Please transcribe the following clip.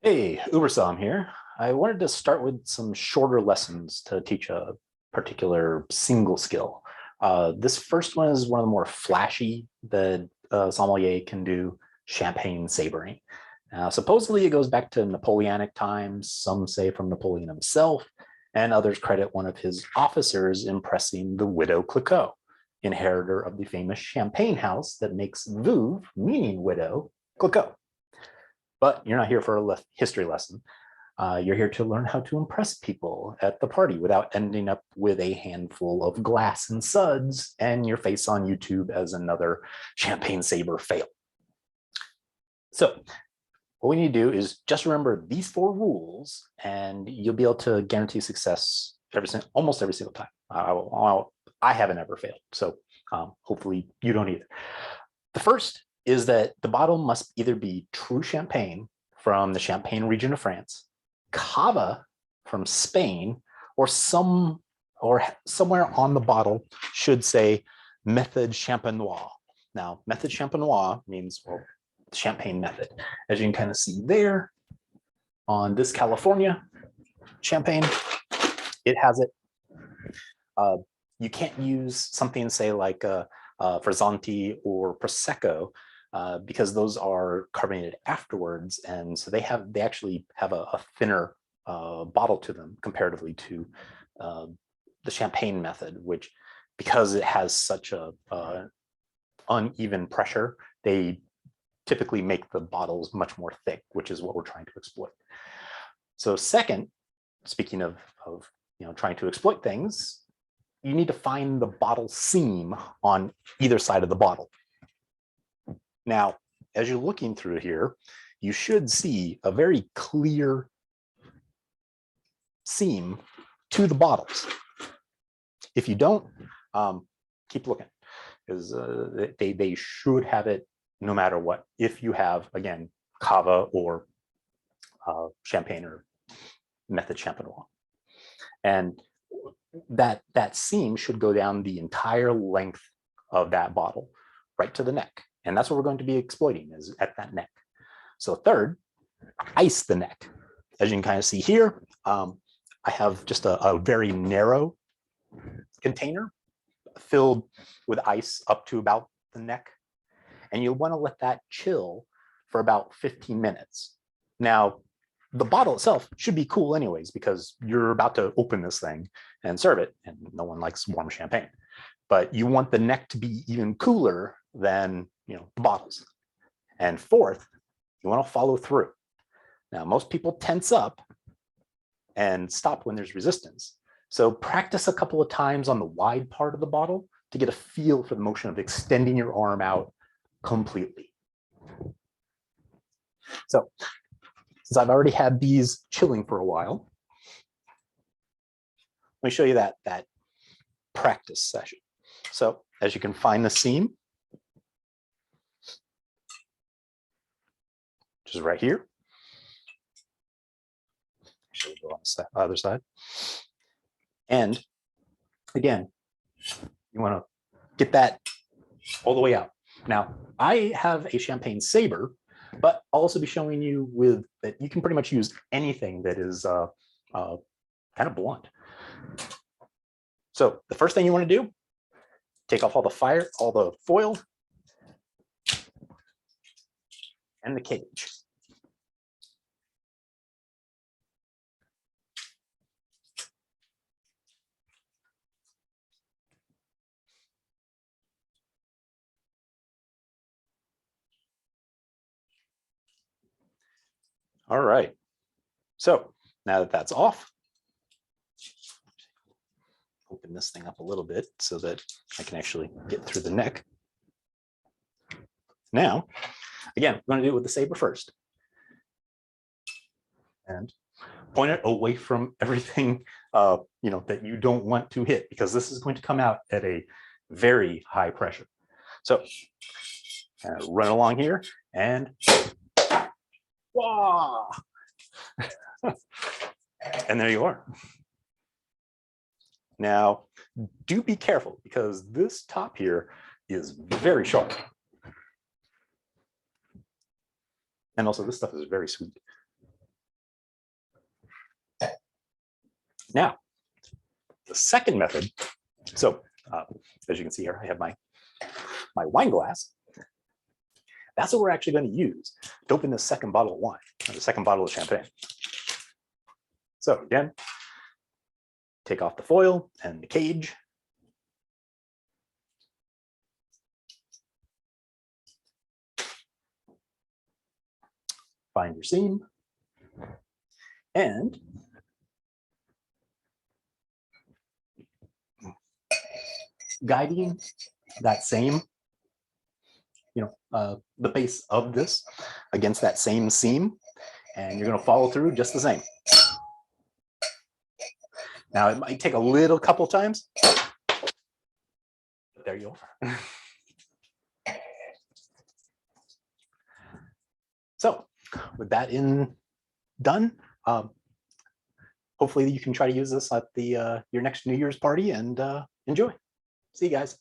Hey, UberSomm here. I wanted to start with some shorter lessons to teach a particular single skill. This first one is one of the more flashy that sommelier can do, champagne sabering. Supposedly it goes back to Napoleonic times. Some say from Napoleon himself, and others credit one of his officers impressing the widow Clicquot, inheritor of the famous champagne house that makes veuve, meaning widow, Clicquot. But you're not here for a history lesson. You're here to learn how to impress people at the party without ending up with a handful of glass and suds and your face on YouTube as another champagne saber fail. So what we need to do is just remember these 4 rules and you'll be able to guarantee success almost every single time. I haven't ever failed, so hopefully you don't either. The first is that the bottle must either be true champagne from the Champagne region of France, cava from Spain, or somewhere on the bottle should say method champenois. Now, method champenois means, well, champagne method. As you can kind of see there on this California champagne, it has it. You can't use something, say, like Frizzanti or Prosecco, because those are carbonated afterwards, and so they actually have a thinner bottle to them comparatively to the champagne method, which, because it has such a uneven pressure, they typically make the bottles much more thick, which is what we're trying to exploit. So second, speaking of trying to exploit things, you need to find the bottle seam on either side of the bottle. Now, as you're looking through here, you should see a very clear seam to the bottles. If you don't, keep looking, because they should have it no matter what. If you have, again, cava or champagne or method champenois. And that seam should go down the entire length of that bottle, right to the neck. And that's what we're going to be exploiting, is at that neck. So third, ice the neck. As you can kind of see here, I have just a very narrow container filled with ice up to about the neck. And you'll want to let that chill for about 15 minutes. Now, the bottle itself should be cool anyways, because you're about to open this thing and serve it, and no one likes warm champagne. But you want the neck to be even cooler than the bottles. And fourth, you want to follow through. Now, most people tense up and stop when there's resistance. So practice a couple of times on the wide part of the bottle to get a feel for the motion of extending your arm out completely. So since I've already had these chilling for a while, let me show you that practice session. So as you can find the seam, which is right here. Actually, go on the other side. And again, you want to get that all the way out. Now, I have a champagne saber, but I'll also be showing you that you can pretty much use anything that is kind of blunt. So the first thing you want to do, take off all the foil and the cage. All right, so now that that's off, open this thing up a little bit so that I can actually get through the neck. Now, again, we're going to do it with the saber first. And point it away from everything that you don't want to hit, because this is going to come out at a very high pressure. So run along here and wow. And there you are. Now, do be careful, because this top here is very sharp. And also, this stuff is very sweet. Now, the second method. So as you can see here, I have my wine glass. That's what we're actually going to use to open the second bottle of wine, or the second bottle of champagne. So again, take off the foil and the cage. Find your seam. And guiding that same, the base of this against that same seam, and you're going to follow through just the same. Now it might take a little couple times, but there you are. So with that done, hopefully you can try to use this at your next New Year's party and enjoy. See you guys.